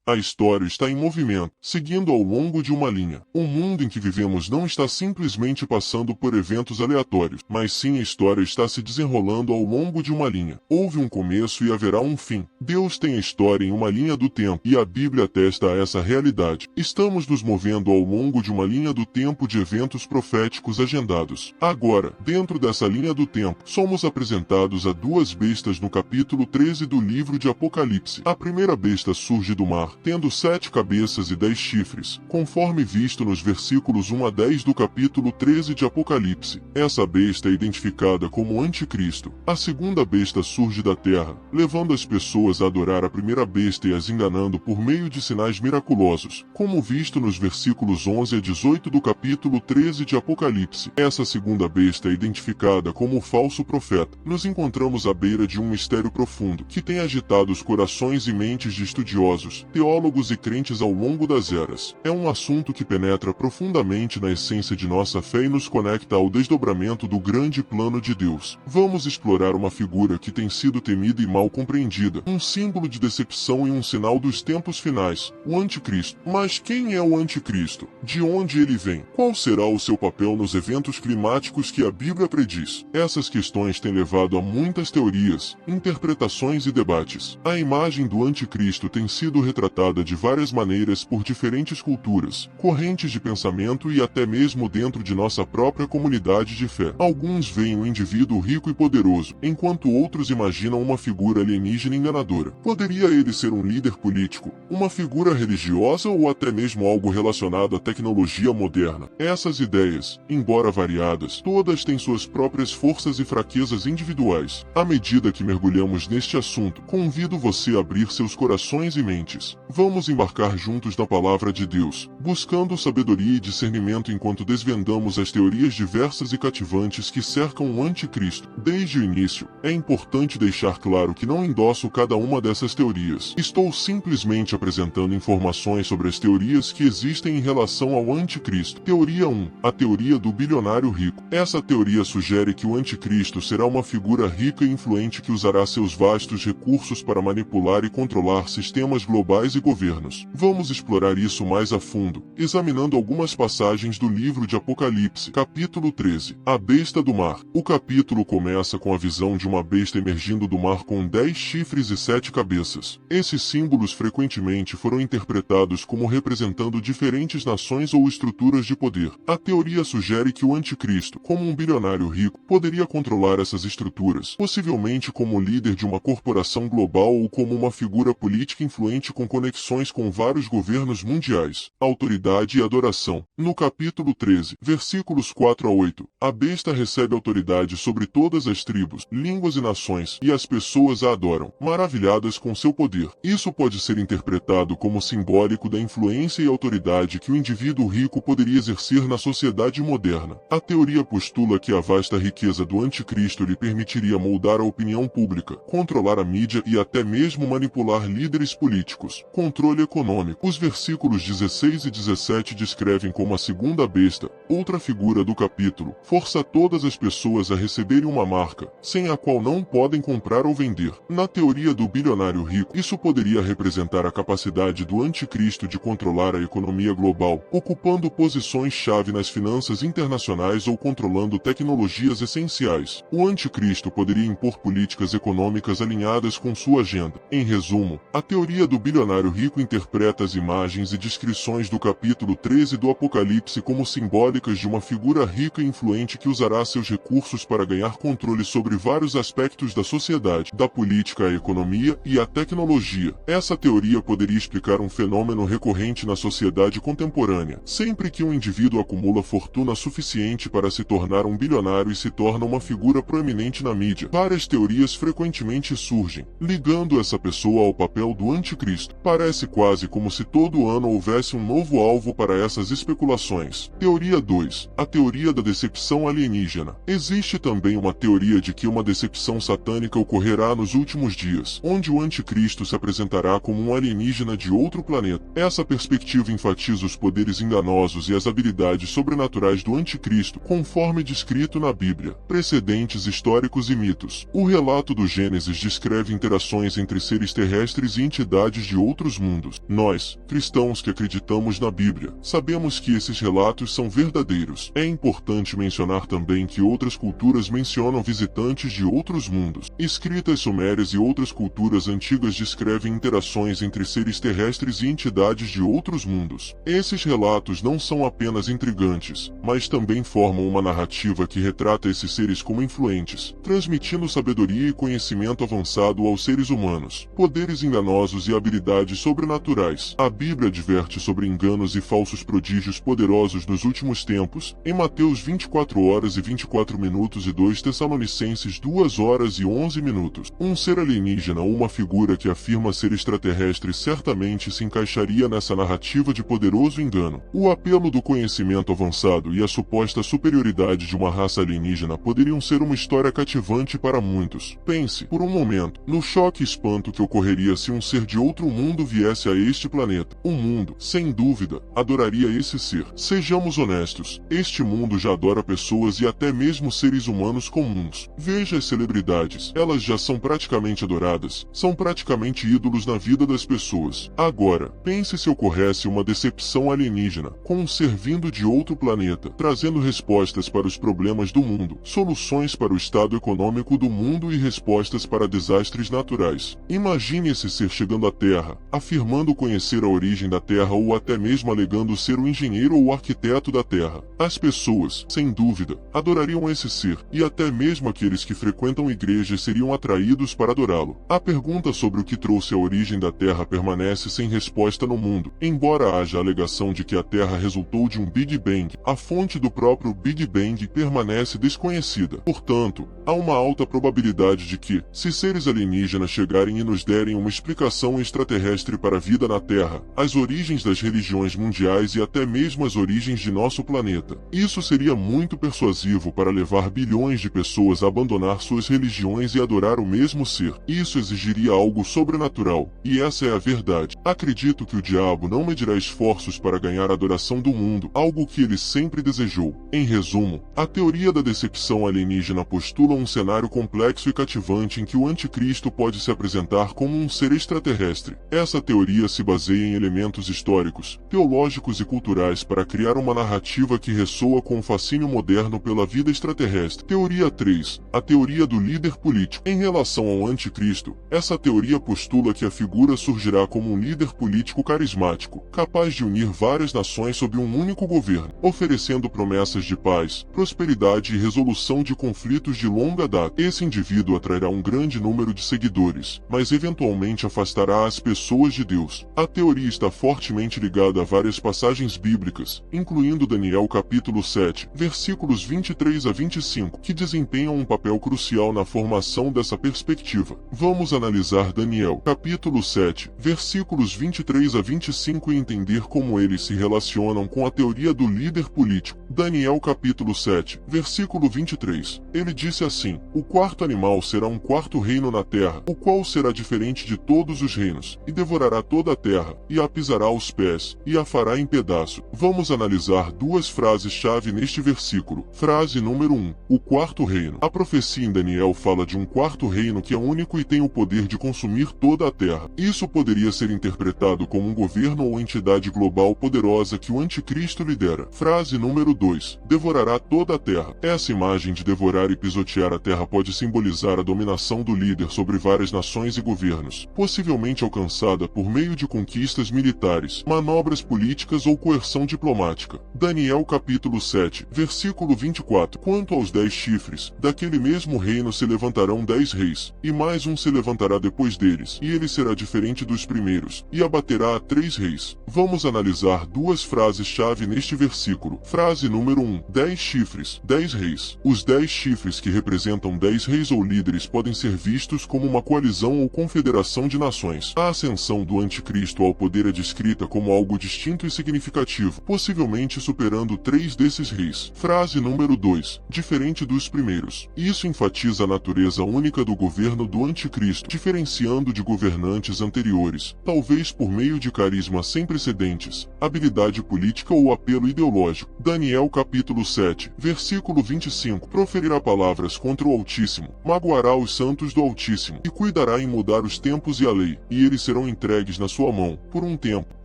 A história está em movimento, seguindo ao longo de uma linha. O mundo em que vivemos não está simplesmente passando por eventos aleatórios, mas sim a história está se desenrolando ao longo de uma linha. Houve um começo e haverá um fim. Deus tem a história em uma linha do tempo, e a Bíblia atesta a essa realidade. Estamos nos movendo ao longo de uma linha do tempo de eventos proféticos agendados. Agora, dentro dessa linha do tempo, somos apresentados a duas bestas no capítulo 13 do livro de Apocalipse. A primeira besta surge do mar, tendo 7 cabeças e 10 chifres, conforme visto nos versículos 1 a 10 do capítulo 13 de Apocalipse. Essa besta é identificada como Anticristo. A segunda besta surge da terra, levando as pessoas a adorar a primeira besta e as enganando por meio de sinais miraculosos, como visto nos versículos 11 a 18 do capítulo 13 de Apocalipse. Essa segunda besta é identificada como o falso profeta. Nos encontramos à beira de um mistério profundo, que tem agitado os corações e mentes de estudiosos, teólogos e crentes ao longo das eras. É um assunto que penetra profundamente na essência de nossa fé e nos conecta ao desdobramento do grande plano de Deus. Vamos explorar uma figura que tem sido temida e mal compreendida, um símbolo de decepção e um sinal dos tempos finais, o Anticristo. Mas quem é o Anticristo? De onde ele vem? Qual será o seu papel nos eventos climáticos que a Bíblia prediz? Essas questões têm levado a muitas teorias, interpretações e debates. A imagem do Anticristo tem sido retratada de várias maneiras por diferentes culturas, correntes de pensamento e até mesmo dentro de nossa própria comunidade de fé. Alguns veem o indivíduo rico e poderoso, enquanto outros imaginam uma figura alienígena enganadora. Poderia ele ser um líder político, uma figura religiosa ou até mesmo algo relacionado à tecnologia moderna? Essas ideias, embora variadas, todas têm suas próprias forças e fraquezas individuais. À medida que mergulhamos neste assunto, convido você a abrir seus corações e mentes. Vamos embarcar juntos na palavra de Deus, buscando sabedoria e discernimento enquanto desvendamos as teorias diversas e cativantes que cercam o Anticristo. Desde o início, é importante deixar claro que não endosso cada uma dessas teorias. Estou simplesmente apresentando informações sobre as teorias que existem em relação ao Anticristo. Teoria 1. A teoria do bilionário rico. Essa teoria sugere que o Anticristo será uma figura rica e influente que usará seus vastos recursos para manipular e controlar sistemas globais e governos. Vamos explorar isso mais a fundo, examinando algumas passagens do livro de Apocalipse, capítulo 13. A besta do mar. O capítulo começa com a visão de uma besta emergindo do mar com 10 chifres e 7 cabeças. Esses símbolos frequentemente foram interpretados como representando diferentes nações ou estruturas de poder. A teoria sugere que o Anticristo, como um bilionário rico, poderia controlar essas estruturas, possivelmente como líder de uma corporação global ou como uma figura política influente com conexões com vários governos mundiais. Autoridade e adoração. No capítulo 13, versículos 4 a 8, a besta recebe autoridade sobre todas as tribos, línguas e nações, e as pessoas a adoram, maravilhadas com seu poder. Isso pode ser interpretado como simbólico da influência e autoridade que o indivíduo rico poderia exercer na sociedade moderna. A teoria postula que a vasta riqueza do Anticristo lhe permitiria moldar a opinião pública, controlar a mídia e até mesmo manipular líderes políticos. Controle econômico. Os versículos 16 e 17 descrevem como a segunda besta, outra figura do capítulo, força todas as pessoas a receberem uma marca, sem a qual não podem comprar ou vender. Na teoria do bilionário rico, isso poderia representar a capacidade do Anticristo de controlar a economia global, ocupando posições-chave nas finanças internacionais ou controlando tecnologias essenciais. O Anticristo poderia impor políticas econômicas alinhadas com sua agenda. Em resumo, a teoria do bilionário rico interpreta as imagens e descrições do capítulo 13 do Apocalipse como simbólicas de uma figura rica e influente que usará seus recursos para ganhar controle sobre vários aspectos da sociedade, da política à economia e à tecnologia. Essa teoria poderia explicar um fenômeno recorrente na sociedade contemporânea. Sempre que um indivíduo acumula fortuna suficiente para se tornar um bilionário e se torna uma figura proeminente na mídia, várias teorias frequentemente surgem, ligando essa pessoa ao papel do Anticristo. Parece quase como se todo ano houvesse um novo alvo para essas especulações. Teoria 2. A teoria da decepção alienígena. Existe também uma teoria de que uma decepção satânica ocorrerá nos últimos dias, onde o Anticristo se apresentará como um alienígena de outro planeta. Essa perspectiva enfatiza os poderes enganosos e as habilidades sobrenaturais do Anticristo, conforme descrito na Bíblia. Precedentes históricos e mitos. O relato do Gênesis descreve interações entre seres terrestres e entidades de outros outros mundos. Nós, cristãos que acreditamos na Bíblia, sabemos que esses relatos são verdadeiros. É importante mencionar também que outras culturas mencionam visitantes de outros mundos. Escritas sumérias e outras culturas antigas descrevem interações entre seres terrestres e entidades de outros mundos. Esses relatos não são apenas intrigantes, mas também formam uma narrativa que retrata esses seres como influentes, transmitindo sabedoria e conhecimento avançado aos seres humanos, poderes enganosos e habilidades sobrenaturais. A Bíblia adverte sobre enganos e falsos prodígios poderosos nos últimos tempos, em Mateus 24 horas e 24 minutos e 2 Tessalonicenses 2 horas e 11 minutos. Um ser alienígena ou uma figura que afirma ser extraterrestre certamente se encaixaria nessa narrativa de poderoso engano. O apelo do conhecimento avançado e a suposta superioridade de uma raça alienígena poderiam ser uma história cativante para muitos. Pense, por um momento, no choque e espanto que ocorreria se um ser de outro mundo viesse a este planeta. O mundo, sem dúvida, adoraria esse ser. Sejamos honestos, este mundo já adora pessoas e até mesmo seres humanos comuns. Veja as celebridades, elas já são praticamente adoradas, são praticamente ídolos na vida das pessoas. Agora, pense se ocorresse uma decepção alienígena, com um ser vindo de outro planeta, trazendo respostas para os problemas do mundo, soluções para o estado econômico do mundo e respostas para desastres naturais. Imagine esse ser chegando à Terra, afirmando conhecer a origem da Terra ou até mesmo alegando ser o engenheiro ou arquiteto da Terra. As pessoas, sem dúvida, adorariam esse ser, e até mesmo aqueles que frequentam igrejas seriam atraídos para adorá-lo. A pergunta sobre o que trouxe a origem da Terra permanece sem resposta no mundo. Embora haja a alegação de que a Terra resultou de um Big Bang, a fonte do próprio Big Bang permanece desconhecida. Portanto, há uma alta probabilidade de que, se seres alienígenas chegarem e nos derem uma explicação extraterrestre para a vida na Terra, as origens das religiões mundiais e até mesmo as origens de nosso planeta, isso seria muito persuasivo para levar bilhões de pessoas a abandonar suas religiões e adorar o mesmo ser. Isso exigiria algo sobrenatural, e essa é a verdade. Acredito que o diabo não medirá esforços para ganhar a adoração do mundo, algo que ele sempre desejou. Em resumo, a teoria da decepção alienígena postula um cenário complexo e cativante em que o anticristo pode se apresentar como um ser extraterrestre. Essa teoria se baseia em elementos históricos, teológicos e culturais para criar uma narrativa que ressoa com o fascínio moderno pela vida extraterrestre. Teoria 3. A teoria do líder político. Em relação ao anticristo, essa teoria postula que a figura surgirá como um líder político carismático, capaz de unir várias nações sob um único governo, oferecendo promessas de paz, prosperidade e resolução de conflitos de longa data. Esse indivíduo atrairá um grande número de seguidores, mas eventualmente afastará as pessoas de Deus. A teoria está fortemente ligada a várias passagens bíblicas, incluindo Daniel capítulo 7, versículos 23 a 25, que desempenham um papel crucial na formação dessa perspectiva. Vamos analisar Daniel capítulo 7, versículos 23 a 25 e entender como eles se relacionam com a teoria do líder político. Daniel capítulo 7, versículo 23. Ele disse assim: o quarto animal será um quarto reino na terra, o qual será diferente de todos os reinos, e devorará toda a terra, e a pisará aos pés, e a fará em pedaço. Vamos analisar duas frases-chave neste versículo. Frase número 1. O quarto reino. A profecia em Daniel fala de um quarto reino que é único e tem o poder de consumir toda a terra. Isso poderia ser interpretado como um governo ou entidade global poderosa que o anticristo lidera. Frase número 2. Devorará toda a terra. Essa imagem de devorar e pisotear a terra pode simbolizar a dominação do líder sobre várias nações e governos, possivelmente alcançada por meio de conquistas militares, manobras políticas ou coerção diplomática. Daniel capítulo 7, versículo 24. Quanto aos 10 chifres, daquele mesmo reino se levantarão 10 reis, e mais um se levantará depois deles, e ele será diferente dos primeiros, e abaterá a 3 reis. Vamos analisar duas frases-chave neste versículo. Frase número 1. 10 chifres, 10 reis. Os 10 chifres que representam 10 reis ou líderes podem ser vistos como uma coalizão ou confederação de nações. A ascensão do anticristo ao poder é descrita como algo distinto e significativo, possivelmente superando 3 desses reis. Frase número 2. Diferente dos primeiros. Isso enfatiza a natureza única do governo do anticristo, diferenciando de governantes anteriores, talvez por meio de carisma sem precedentes, habilidade política ou apelo ideológico. Daniel capítulo 7, versículo 25. Proferirá palavras contra o Altíssimo, magoará os santos do Altíssimo, e cuidará em mudar os tempos e a lei, e eles serão entregues na sua mão, por um tempo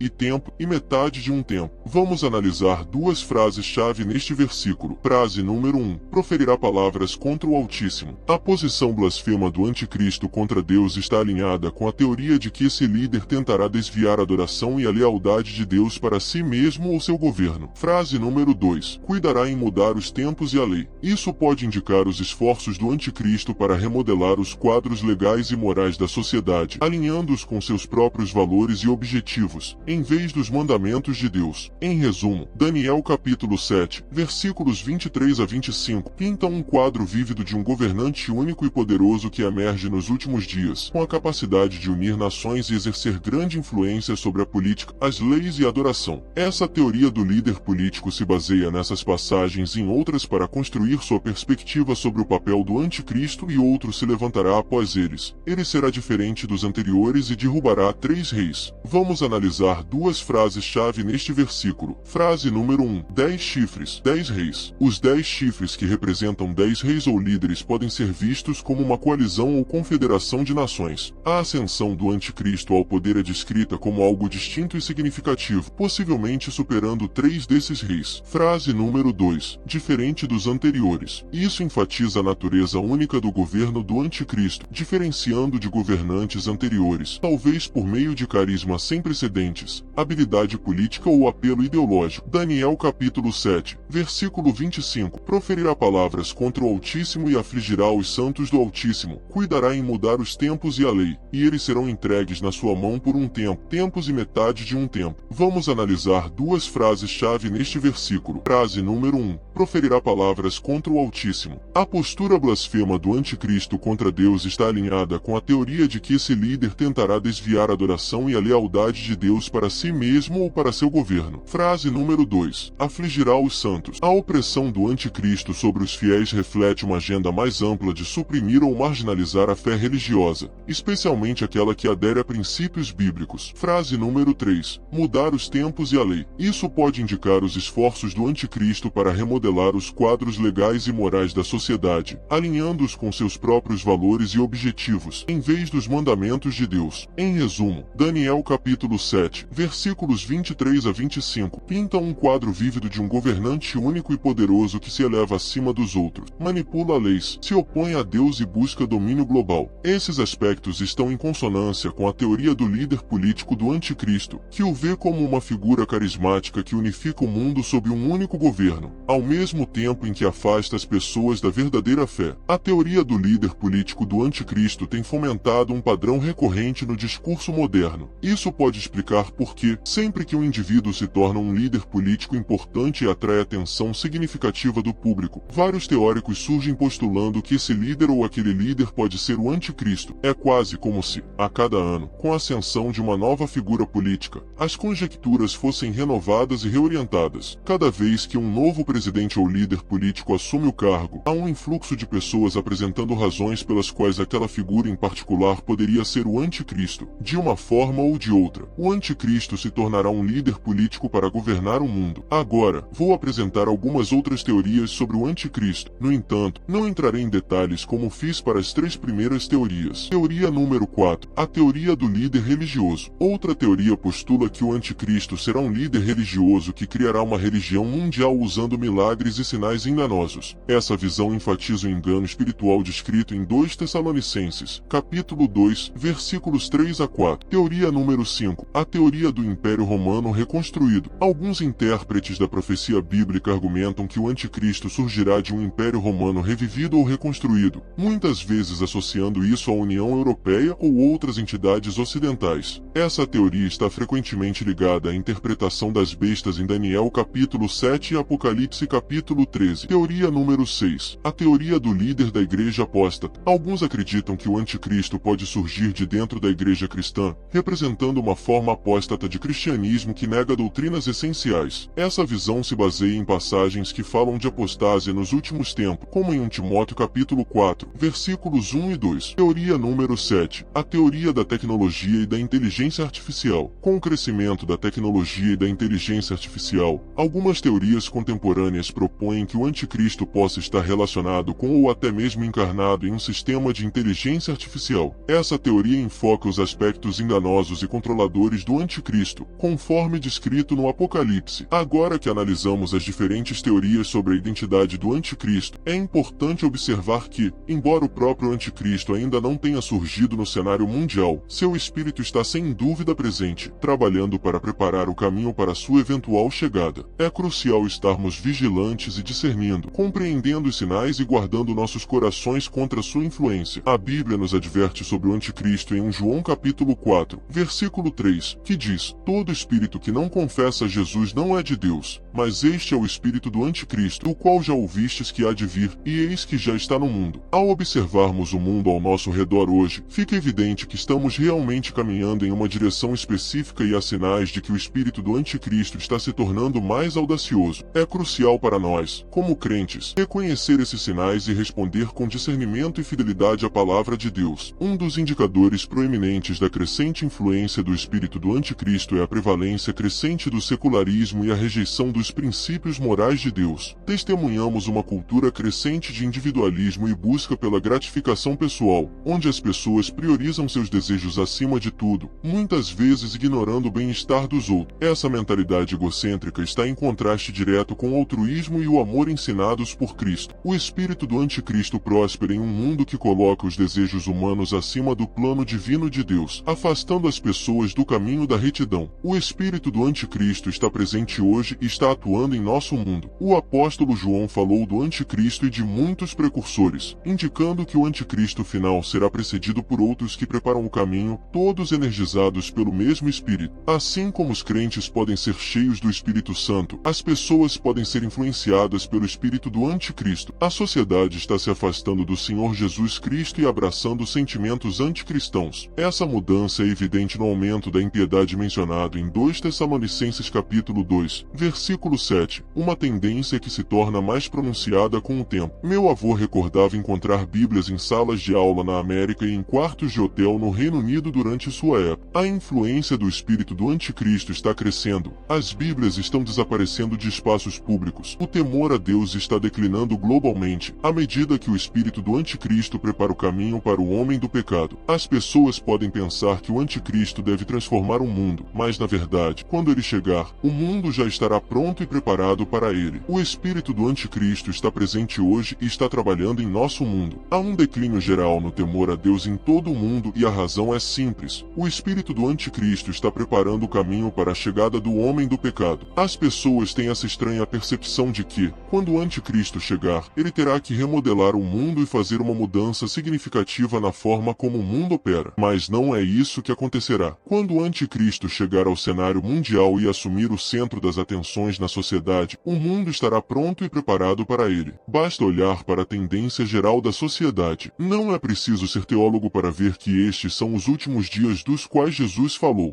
e metade de um tempo. Vamos analisar duas frases-chave neste versículo. Frase número 1. Proferirá palavras contra o Altíssimo. A posição blasfema do anticristo contra Deus está alinhada com a teoria de que esse líder tentará desviar a adoração e a lealdade de Deus para si mesmo ou seu governo. Frase número 2. Cuidará em mudar os tempos e a lei. Isso pode indicar os esforços do anticristo para remodelar os quadros legais e morais da sociedade, alinhando-os com seus próprios valores e objetivos, em vez dos mandamentos de Deus. Em resumo, Daniel capítulo 7, versículos 23 a 25, pinta um quadro vívido de um governante único e poderoso que emerge nos últimos dias, com a capacidade de unir nações e exercer grande influência sobre a política, as leis e a adoração. Essa teoria do líder político se baseia nessas passagens e em outras para construir sua perspectiva sobre o papel do anticristo, e outro se levantará após eles. Ele será diferente dos anteriores e derrubará 3 reis. Vamos analisar duas frases-chave neste versículo. Frase número 1. 10 chifres, 10 reis. Os 10 chifres, que representam 10 reis ou líderes, podem ser vistos como uma coalizão ou confederação de nações. A ascensão do anticristo ao poder é descrita como algo distinto e significativo, possivelmente superando 3 desses reis. Frase número 2. Diferente dos anteriores. Isso enfatiza a natureza única do governo do anticristo, diferenciando de governantes anteriores, talvez por meio de carisma sem precedentes, habilidade política ou apelo ideológico. Daniel capítulo 7, versículo 25. Proferirá palavras contra o Altíssimo e afligirá os santos do Altíssimo. Cuidará em mudar os tempos e a lei, e eles serão entregues na sua mão por um tempo, tempos e metade de um tempo. Vamos analisar duas frases-chave neste versículo. Frase número 1. Proferirá palavras contra o Altíssimo. A postura blasfema do anticristo contra Deus está alinhada com a teoria de que esse líder tentará desviar a adoração e a lealdade de Deus para si mesmo ou para seu governo. Frase número 2. Afligirá os santos. A opressão do anticristo sobre os fiéis reflete uma agenda mais ampla de suprimir ou marginalizar a fé religiosa, especialmente aquela que adere a princípios bíblicos. Frase número 3. Mudar os tempos e a lei. Isso pode indicar os esforços do anticristo para remodelar os quadros legais e morais da sociedade, alinhando-os com seus próprios valores e objetivos, em vez dos mandamentos de Deus. Em resumo, Daniel capítulo 7, versículos 23 a 25, pinta um quadro vívido de um governante único e poderoso que se eleva acima dos outros, manipula leis, se opõe a Deus e busca domínio global. Esses aspectos estão em consonância com a teoria do líder político do anticristo, que o vê como uma figura carismática que unifica o mundo sob um único governo, ao mesmo tempo em que afasta as pessoas da verdadeira fé. A teoria do líder político do anticristo tem fomentado um padrão recorrente no discurso moderno. Isso pode explicar por que, sempre que um indivíduo se torna um líder político importante e atrai a atenção significativa do público, vários teóricos surgem postulando que esse líder ou aquele líder pode ser o anticristo. É quase como se, a cada ano, com a ascensão de uma nova figura política, as conjecturas fossem renovadas e reorientadas. Cada vez que um novo presidente ou líder político assume o cargo, há um influxo de pessoas apresentando razões pelas quais aquela figura em particular poderia ser o anticristo. De uma forma ou de outra, o anticristo se tornará um líder político para governar o mundo. Agora, vou apresentar algumas outras teorias sobre o anticristo. No entanto, não entrarei em detalhes como fiz para as 3 primeiras teorias. Teoria número 4. A teoria do líder religioso. Outra teoria postula que o anticristo será um líder religioso que criará uma religião mundial usando milagres e sinais enganosos. Essa visão enfatiza o engano espiritual descrito em 2 Tessalonicenses, capítulo 2, versículos 3 a 4. Teoria número 5. A teoria do Império Romano reconstruído. Alguns intérpretes da profecia bíblica argumentam que o anticristo surgirá de um Império Romano revivido ou reconstruído, muitas vezes associando isso à União Europeia ou outras entidades ocidentais. Essa teoria está frequentemente ligada à interpretação das bestas em Daniel capítulo 7 e Apocalipse capítulo 13. Teoria número 6. A teoria do líder da igreja apóstata. Alguns acreditam que o anticristo pode surgir de dentro da igreja cristã, representando uma forma apóstata de cristianismo que nega doutrinas essenciais. Essa visão se baseia em passagens que falam de apostásia nos últimos tempos, como em 1 Timóteo capítulo 4, versículos 1 e 2. Teoria número 7. A teoria da tecnologia e da inteligência artificial. Com o crescimento da tecnologia e da inteligência artificial, algumas teorias contemporâneas propõem que o anticristo possa estar relacionado com ou até mesmo encarnado em um sistema de inteligência artificial. Essa teoria enfoca os aspectos aspectos enganosos e controladores do anticristo, conforme descrito no Apocalipse. Agora que analisamos as diferentes teorias sobre a identidade do anticristo, é importante observar que, embora o próprio anticristo ainda não tenha surgido no cenário mundial, seu espírito está sem dúvida presente, trabalhando para preparar o caminho para sua eventual chegada. É crucial estarmos vigilantes e discernindo, compreendendo os sinais e guardando nossos corações contra sua influência. A Bíblia nos adverte sobre o anticristo em João capítulo 4, versículo 3, que diz: todo espírito que não confessa a Jesus não é de Deus, mas este é o espírito do anticristo, o qual já ouvistes que há de vir, e eis que já está no mundo. Ao observarmos o mundo ao nosso redor hoje, fica evidente que estamos realmente caminhando em uma direção específica e há sinais de que o espírito do anticristo está se tornando mais audacioso. É crucial para nós, como crentes, reconhecer esses sinais e responder com discernimento e fidelidade à palavra de Deus. Um dos indicadores proeminentes da crescente influência do espírito do anticristo é a prevalência crescente do secularismo e a rejeição dos princípios morais de Deus. Testemunhamos uma cultura crescente de individualismo e busca pela gratificação pessoal, onde as pessoas priorizam seus desejos acima de tudo, muitas vezes ignorando o bem-estar dos outros. Essa mentalidade egocêntrica está em contraste direto com o altruísmo e o amor ensinados por Cristo. O espírito do anticristo próspera em um mundo que coloca os desejos humanos acima do plano divino de Deus, afastando as pessoas do caminho da retidão. O espírito do anticristo está presente hoje e está atuando em nosso mundo. O apóstolo João falou do anticristo e de muitos precursores, indicando que o anticristo final será precedido por outros que preparam o caminho, todos energizados pelo mesmo espírito. Assim como os crentes podem ser cheios do Espírito Santo, as pessoas podem ser influenciadas pelo espírito do anticristo. A sociedade está se afastando do Senhor Jesus Cristo e abraçando sentimentos anticristãos. Essa mudança é evidente no aumento da impiedade mencionado em 2 Tessalonicenses capítulo 2, versículo 7, uma tendência que se torna mais pronunciada com o tempo. Meu avô recordava encontrar bíblias em salas de aula na América e em quartos de hotel no Reino Unido durante sua época. A influência do espírito do anticristo está crescendo. As bíblias estão desaparecendo de espaços públicos. O temor a Deus está declinando globalmente, à medida que o espírito do anticristo prepara o caminho para o homem do pecado. As pessoas podem pensar que o anticristo deve transformar o mundo, mas na verdade, quando ele chegar, o mundo já estará pronto e preparado para ele. O espírito do anticristo está presente hoje e está trabalhando em nosso mundo. Há um declínio geral no temor a Deus em todo o mundo e a razão é simples. O espírito do anticristo está preparando o caminho para a chegada do homem do pecado. As pessoas têm essa estranha percepção de que, quando o anticristo chegar, ele terá que remodelar o mundo e fazer uma mudança significativa na forma como o mundo opera. Mas não é isso que acontecerá. Quando o anticristo chegar ao cenário mundial e assumir o centro das atenções na sociedade, o mundo estará pronto e preparado para ele. Basta olhar para a tendência geral da sociedade. Não é preciso ser teólogo para ver que estes são os últimos dias dos quais Jesus falou.